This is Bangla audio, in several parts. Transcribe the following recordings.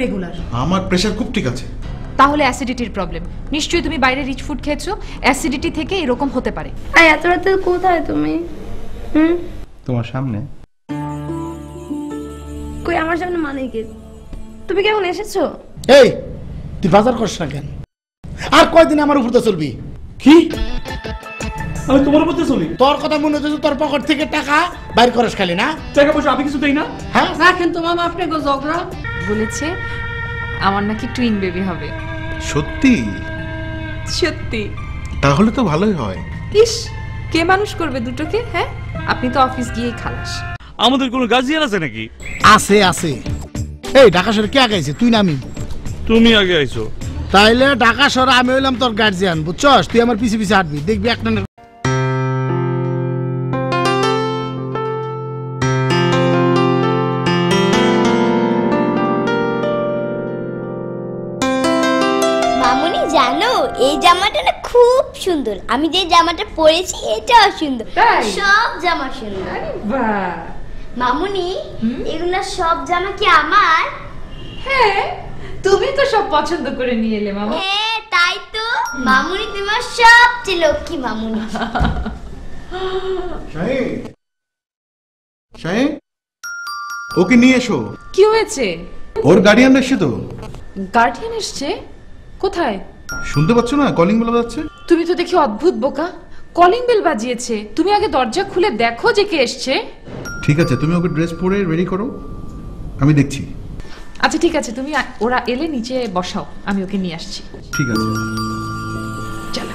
রেগুলার। আমার প্রেসার খুব ঠিক আছে। তাহলে অ্যাসিডিটির প্রবলেম। নিশ্চয়ই তুমি বাইরে রিচ ফুড খেয়েছো, অ্যাসিডিটি থেকে এরকম হতে পারে। এত রাতে কোথায় তুমি? তোমার সামনে। কই আমার সামনে মানে কি? তুমি কি এখন এসেছো? এই তুই বাজার করছ না কেন? আর কয়দিন আমার উপর তো চলবি? কি? আমি তোমার উপর চলি? তোর কথা মনে হচ্ছে তোর পকেট থেকে টাকা বাইর করস খালি না? টাকা পয়সা আমি কিছু দেই না। হ্যাঁ রাখেন তো মামা, আপনি গো ঝগড়া। বলেছে আমার নাকি টুইন বেবি হবে। সত্যি? সত্যি। তাহলে তো ভালোই হয়। ইস, কে মানুষ করবে দুটোকে? হ্যাঁ, আপনি তো অফিস গিয়ে খালাস। আমাদের কোনো গার্জিয়ান আছে নাকি? আছে আছে। এই ঢাকা শহরে কে আগে আইছে, তুই না আমি? তুমি আগে আইছো। তাইলে ঢাকা শহরে আমি হইলাম তোর গার্জিয়ান, বুঝছস? তুই আমার পিছে পিছে হাঁটবি, দেখবি একটা না। মামুনি জানো এই জামাটা না খুব সুন্দর। আমি যে জামাটা পরেছি এটাও সুন্দর, সব জামা সুন্দর। মামুনি এগুলা সব জামা কি আমার? হ্যাঁ, তুমি তো সব পছন্দ করে নিয়ে এলে মামা। হ্যাঁ তাই তো। মামুনি তোমার সবচেয়ে লক্ষ্মী মামুনি। শাহিন, শাহিন, ওকে নিয়ে এসো। কি হয়েছে? ওর গার্ডিয়ান এসছে তো। গার্ডিয়ান এসছে? কোথায়? শুনতে পাচ্ছ না? কলিং বেল বাজছে। তুমি তো দেখি অদ্ভুত বোকা। কলিং বেল বাজিয়েছে, তুমি আগে দরজা খুলে দেখো যে কে এসছে। ঠিক আছে, তুমি ওকে ড্রেস পরে রেডি করো, আমি দেখছি। আচ্ছা ঠিক আছে, তুমি ওরা এলে নিচে বসাও, আমি ওকে নিয়ে আসছি। ঠিক আছে চলো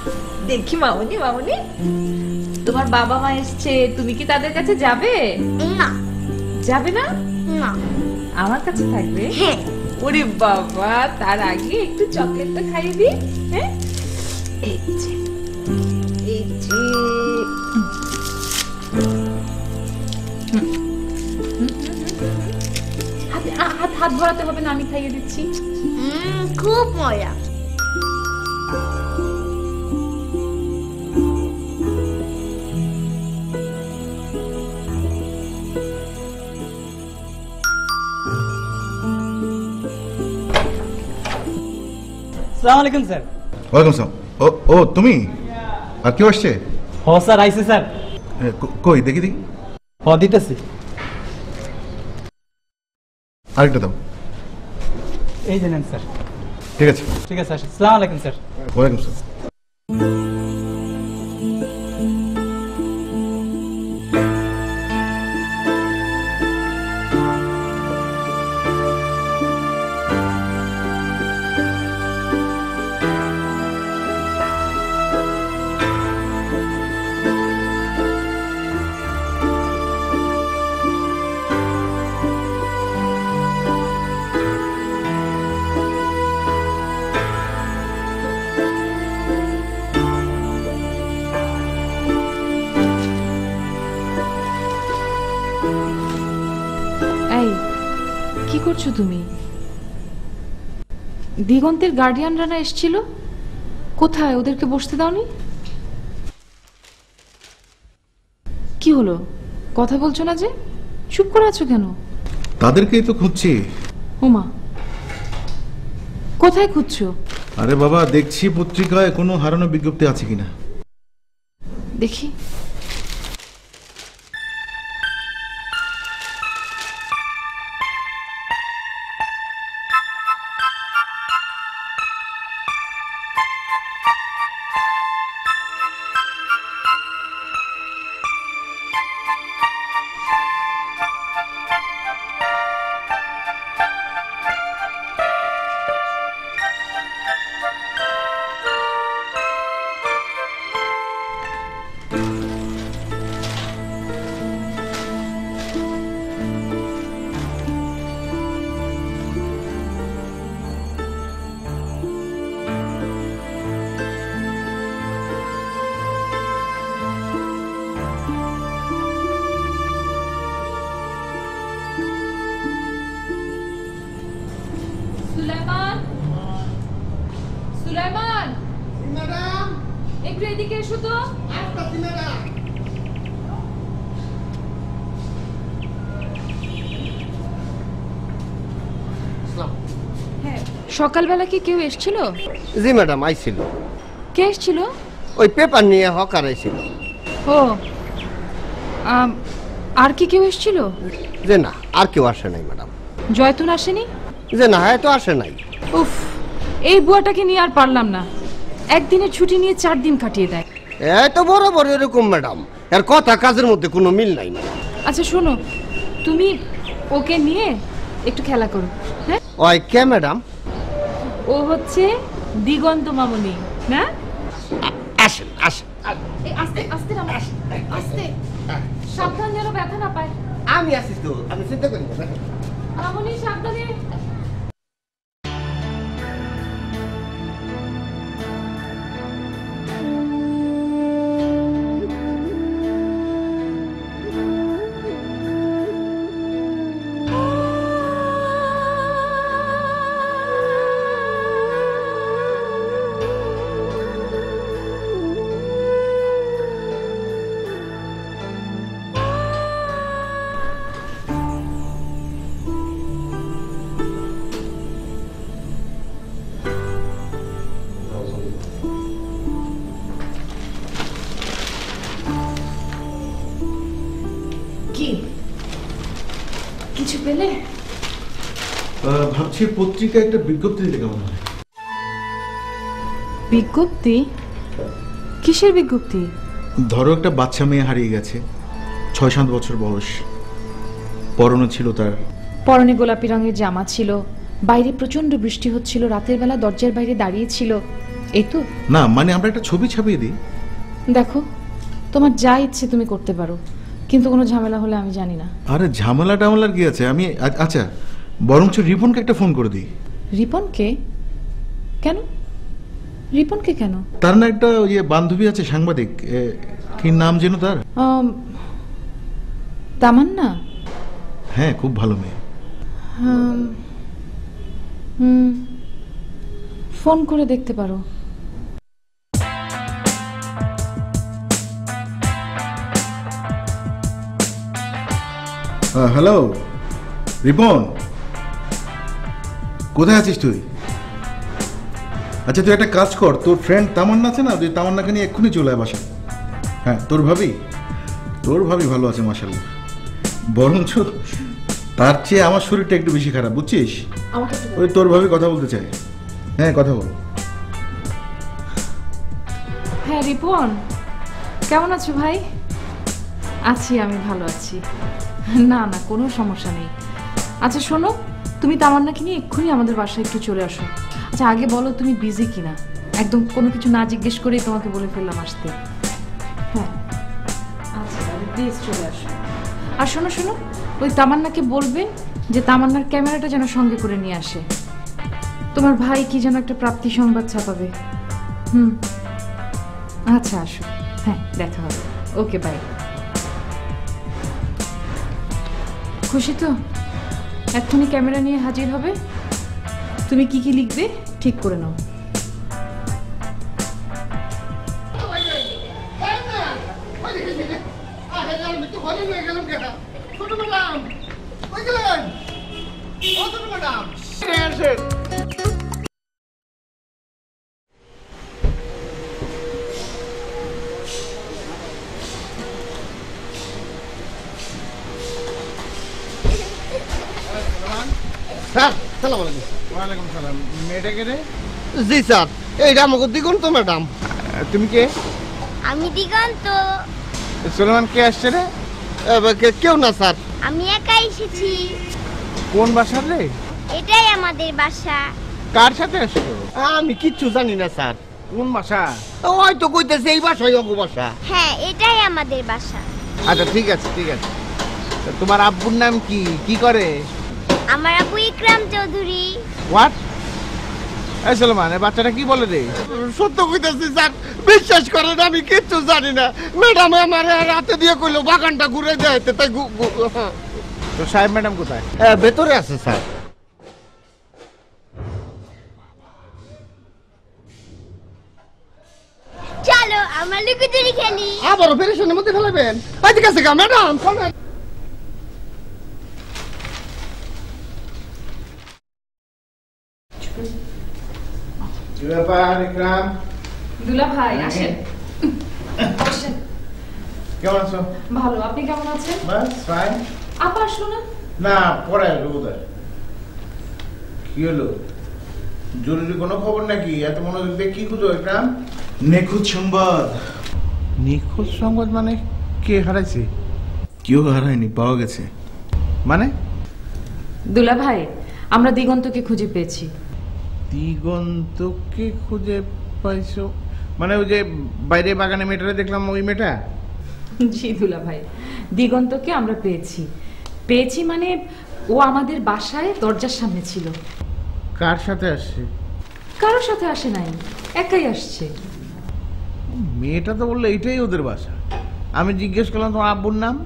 দেখি। মামুনি, মামুনি তোমার বাবা মা এসছে, তুমি কি তাদের কাছে যাবে? না। যাবে না? না। আমার কাছে থাকবে? হ্যাঁ। ওরে বাবা, তার আগে একটু চকলেটটা খাইয়ে দিই। হ্যাঁ, এই যে এই যে। হাত ভরাতে হবে না, আমি খাইয়ে দিচ্ছি। খুব মজা। আসসালামু আলাইকুম স্যার। ওয়ালাইকুম আসসালাম। ও তুমি? আর কেউ আসছে? হ স্যার আইছে স্যার। কই দেখি দেখি। হ দিতেছি। আরেকটা দাও। এই যে নেন স্যার। ঠিক আছে ঠিক আছে স্যার। আসসালামু আলাইকুম স্যার। ওয়ালাইকুম আসসালাম। কি করছো তুমি? দিগন্তের গার্ডিয়ানরা না এসেছিল? কোথায়? ওদেরকে বসতে দাওনি? কি হলো, কথা বলছো না যে? চুপ করে আছো কেন? তাদেরকেই তো খুঁজছি। ওমা, কোথায় খুঁজছো? আরে বাবা, দেখছি পত্রিকায় কোনো হারানো বিজ্ঞপ্তি আছে কিনা। দেখি। সুলাইমান, সুলাইমান, ম্যাডাম একটু এদিকে এসো তো। আসতেছি ম্যাডাম। সকালবেলা কি কেউ এসেছিল? জি ম্যাডাম, আইছিল। কে এসেছিল? ওই পেপার নিয়ে হকার আইছিল। ও, আর কি কেউ এসেছিল? যে না, আর কেউ আসে নাই ম্যাডাম। জয়তুন আসেনি? যে না, হ্যাঁ তো আসে নাই। উফ, এই বুয়াটাকে নিয়ে আর পারলাম না। একদিনের ছুটি নিয়ে 4 দিন কাটিয়ে দেয়। এত বরাবর এরকম ম্যাডাম, এর কথা কাজের মধ্যে কোনো মিল নাই ম্যাডাম। আচ্ছা শোনো, তুমি ওকে নিয়ে একটু খেলা করো। হ্যাঁ, ওই কে ম্যাডাম? ও হচ্ছে দিগন্ত মামুনি না? আসেন আসেন। আস্তে আস্তে নামো, আস্তে, সাবধান যেন ব্যথা না পায়। আমি আসি তো, আমি চিন্তা করি না। মামুনি সাবধানে। কি কিছু পেলে? ভাবছি পত্রিকায় একটা বিজ্ঞপ্তি দিলে কেমন হয়? বিজ্ঞপ্তি? কিসের বিজ্ঞপ্তি? ধরো একটা বাচ্চা মেয়ে হারিয়ে গেছে, 6-7 বছর বয়স, পরনে ছিল তার পরনে গোলাপি রঙের জামা ছিল, বাইরে প্রচন্ড বৃষ্টি হচ্ছিল, রাতের বেলা দরজার বাইরে দাঁড়িয়ে ছিল, এই তো? না, মানে আমরা একটা ছবি ছাপিয়ে দিই। দেখো, তোমার যা ইচ্ছে তুমি করতে পারো, কিন্তু কোনো ঝামেলা হলে আমি জানি না। আরে ঝামেলা টামেলার কি আছে, আমি আচ্ছা বরঞ্চ রিপনকে একটা ফোন করে দিই। রিপনকে? কেন? রিপনকে কেন? তার না একটা বান্ধবী আছে সাংবাদিক, কি নাম যেন তার? তামান্না? হ্যাঁ, খুব ভালো মেয়ে। ফোন করে দেখতে পারো। হ্যালো রিপন, কোথায় আছিস তুই? আচ্ছা তুই একটা কাজ কর, তোর ফ্রেন্ড তামান্না আছে না, তুই তামান্নাকে নিয়ে এক্ষুনি চলে আয় বাসায়। হ্যাঁ, তোর ভাবি ভালো আছে মাশাআল্লাহ, বরঞ্চ তার চেয়ে আমার শরীরটা একটু বেশি খারাপ, বুঝছিস? ওই তোর ভাবি কথা বলতে চাই। হ্যাঁ, কথা বল। হ্যাঁ রিপন, কেমন আছো ভাই? আছি, আমি ভালো আছি। না না, কোনো সমস্যা নেই। আচ্ছা শোনো, তুমি তামান্নাকে নিয়ে এক্ষুনি আমাদের বাসায় একটু চলে আসো। আচ্ছা আগে বলো তুমি বিজি কিনা, একদম কোনো কিছু না জিজ্ঞেস করেই তোমাকে বলে ফেললাম আসতে। হ্যাঁ আচ্ছা, প্লিজ চলে আসো। আর শোনো শোনো, ওই তামান্নাকে বলবে যে তামান্নার ক্যামেরাটা যেন সঙ্গে করে নিয়ে আসে। তোমার ভাই কি যেন একটা প্রাপ্তি সংবাদ ছাপাবে। আচ্ছা আসো, হ্যাঁ দেখা হবে। Okay bye. খুশি তো? এক্ষুনি ক্যামেরা নিয়ে হাজির হবে। তুমি কি কি লিখবে ঠিক করে নাও। স্যার সালাম আলাইকুম। ওয়ালাইকুম সালাম। মেয়েটাকে রে? জি স্যার, এইটা আমাকে দিগন্ত ম্যাডাম। তুমি কে? আমি দিগন্ত। সুলেমান কে আসছে রে? কেউ না স্যার। আমি একা এসেছি। কোন বাসার রে? এটাই আমাদের বাসা। কার সাথে আসছো? আমি কিচ্ছু জানি না স্যার। কোন বাসা? ওই তো কইতেছে এই বাসাই অঙ্গ বাসা। হ্যাঁ, এটাই আমাদের বাসা। আচ্ছা ঠিক আছে ঠিক আছে। তোমার আব্বুর নাম কি, কি করে? আমার আব্বু ইকরাম চৌধুরী। হোয়াট? এই সুলেমান, এই বাচ্চাটা কি বলে রে? সত্য কইতেছি স্যার, বিশ্বাস করেন আমি কিচ্ছু জানি না। ম্যাডাম আমার রাতে দিয়ে কইলো বাগানটা ঘুরে দেয়, তাই তো সাহেব ম্যাডাম কোথায়? ভেতরে আছে স্যার। চলো আমরা লুকোচুরি খেলি। আবারও পেরেশানের মধ্যে ফেলাবেন? ঠিক আছে গা ম্যাডাম, শোনেন। ব্যাপার ইকরাম? দুলা ভাই আসেন, বসেন। কেমন আছো? ভালো, আপনি কেমন আছেন? বাস ফাইন। আপা আসলো না? না, পরে আসবো বোধহয়। কি হলো, জরুরি কোনো খবর নাকি? এত মনোযোগ দিয়ে কি খুঁজো ইকরাম? নিখোঁজ সংবাদ। নিখোঁজ সংবাদ মানে? কে হারাইছে? কেউ হারায়নি, পাওয়া গেছে। মানে? দুলা ভাই, আমরা দিগন্তকে খুঁজে পেয়েছি। দিগন্তকে খুঁজে পাইছো? মানে ওই যে বাইরে বাগানে মেয়েটা দেখলাম, ওই মেয়েটা? জি দুলা ভাই, দিগন্তকে আমরা পেয়েছি মানে ও আমাদের বাসায় দরজার সামনে ছিল। কার সাথে আসছে? কারোর সাথে আসে নাই, একাই আসছে। মেয়েটা তো বললো এটাই ওদের বাসা। আমি জিজ্ঞেস করলাম তোমার আব্বুর নাম।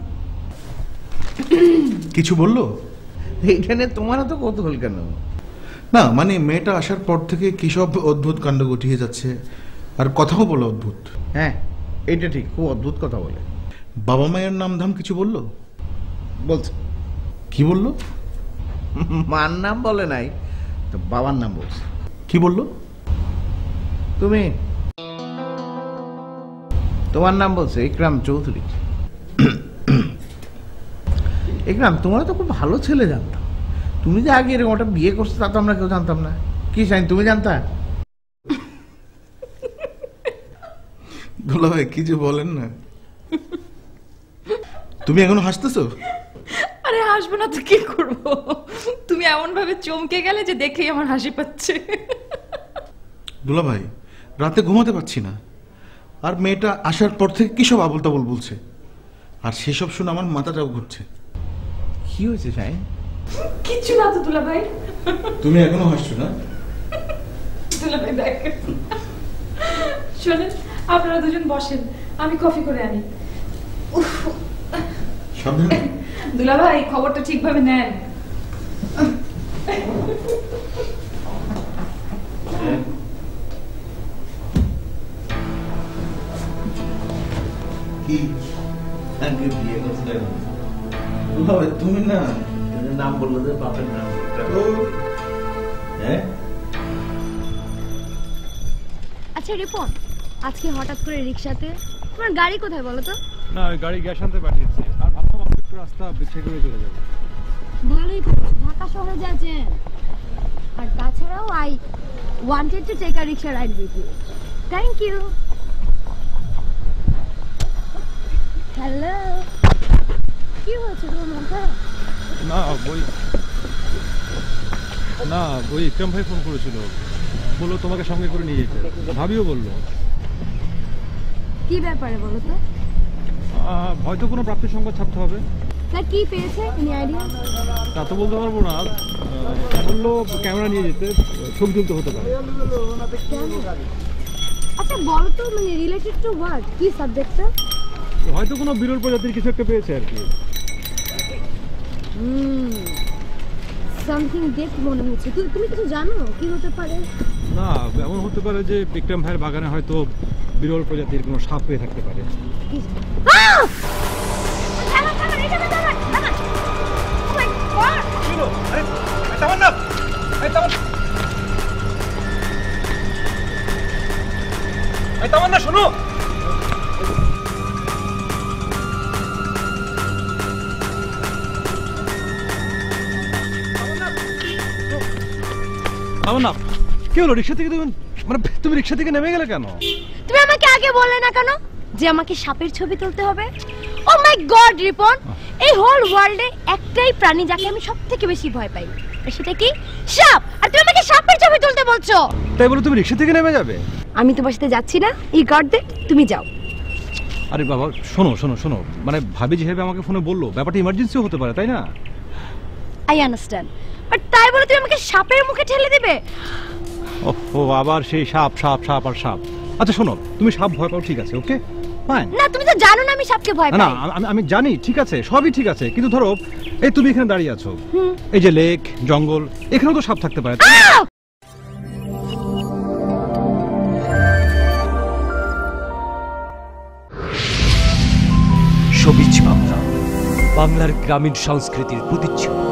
কিছু বললো? এইখানে তোমার তো কৌতূহল কেন? না মানে মেয়েটা আসার পর থেকে কি সব অদ্ভুত কাণ্ড ঘটিয়ে যাচ্ছে, আর কথাও বলে অদ্ভুত। হ্যাঁ, এইটা ঠিক, খুব অদ্ভুত কথা বলে। বাবা মায়ের নাম ধাম কিছু বললো? বলছে। কি বললো? মার নাম বলে নাই, তো বাবার নাম বলছে। কি বললো? তুমি, তোমার নাম বলছে ইকরাম চৌধুরী। ইকরাম, তোমার তো খুব ভালো ছেলে জানতাম। তুমি যে আগে এরকম একটা বিয়ে করছো তা তো আমরা কেউ জানতাম না। কি জানি, তুমি জানতা? দুলা ভাই কি যে বলেন না। তুমি এখনো হাসতেছো? আরে হাসবো না তো কি করব, তুমি এমন ভাবে চমকে গেলে যে দেখেই আমার হাসি পাচ্ছে। দুলা ভাই, রাতে ঘুমাতে পারছি না, আর মেয়েটা আসার পর থেকে কি সব আবল তাবল বলছে, আর সেসব শুনে আমার মাথাটাও ঘুরছে। কি হয়েছে শাইন? কিচ্ছু না তো দুলা ভাই। তুমি এখনো হাসছো না? দুলা ভাই দেখ, শোনেন, আপনারা দুজন বসেন, আমি কফি করে আনি। উফ, সাবধানে। দুলা ভাই খবরটা ঠিকভাবে নেন। কি আগে বিয়ে করতে? দুলা ভাই তুমি না নাম বললো যে বাপের নাম। হ্যাঁ। আচ্ছা রিপন, আজকে হঠাৎ করে রিক্সাতে, তোমার গাড়ি কোথায় বলো তো? না, ওই গাড়ি গ্যাস আনতে পাঠিয়েছি, আর ভাবলাম একটু রাস্তা বিচ্ছে করে চলে যাবো। ভালোই করেছো, ঢাকা শহরে যাচ্ছেন। আর তাছাড়াও I wanted to take a rickshaw ride with you. Thank you. Hello, কি হয়েছে তোমার মন খারাপ? না, ওই ইকরাম ভাই ফোন করেছিল, বললো তোমাকে সঙ্গে করে নিয়ে যেতে। ভাবিও বললো। কি ব্যাপারে বলো তো? হয়তো কোনো প্রাপ্তির সংবাদ ছাপতে হবে। তা কি পেয়েছে, এনি আইডিয়া? তা তো বলতে পারবো না, বললো ক্যামেরা নিয়ে যেতে, ছবি তুলতে হতে পারে। আচ্ছা বলো তো, মানে রিলেটেড টু হোয়াট, কি সাবজেক্টটা? হয়তো কোনো বিরল প্রজাতির কিছু একটা পেয়েছে আর কি। সামথিং ডেট মনে হচ্ছে। তুমি কিছু জানো কি হতে পারে? না, এমন হতে পারে যে ইকরাম ভাইয়ের বাগানে হয়তো বিরল প্রজাতির কোনো সাপ পেয়ে থাকতে পারে। শোনো, না কি হলো? রিক্সা থেকে তুমি রিক্সা থেকে নেমে গেলে কেন? তুমি আমাকে আগে বললে না কেন যে আমাকে সাপের ছবি তুলতে হবে? ও মাই গড রিপন, এই হোল ওয়ার্ল্ডে একটাই প্রাণী যাকে আমি সবথেকে বেশি ভয় পাই, আর সেটা কি? সাপ। আর তুমি আমাকে সাপের ছবি তুলতে বলছো? তাই বলে তুমি রিক্সা থেকে নেমে যাবে? আমি তোমার সাথে যাচ্ছি না, ই গট দ্যাট, তুমি যাও। আরে বাবা শোনো শোনো শোনো, মানে ভাবি যেভাবে আমাকে ফোনে বললো, ব্যাপারটা ইমার্জেন্সিও হতে পারে, তাই না? আই আন্ডারস্ট্যান্ড, বাট তাই বলে তুমি আমাকে সাপের মুখে ঠেলে দিবে? ও আবার সেই সাপ সাপ সাপ আর সাপ। আচ্ছা শোনো, তুমি সাপ ভয় পাও, ঠিক আছে, ওকে ফাইন। না তুমি তো জানো না আমি সাপকে ভয় পাই। না আমি জানি, ঠিক আছে, সবই ঠিক আছে, কিন্তু ধরো এই তুমি এখানে দাঁড়িয়ে আছো, এই যে লেক জঙ্গল, এখানেও তো সাপ থাকতে পারে। সবিজ বাংলা, বাংলার গ্রামীণ সংস্কৃতির প্রতিচ্ছবি।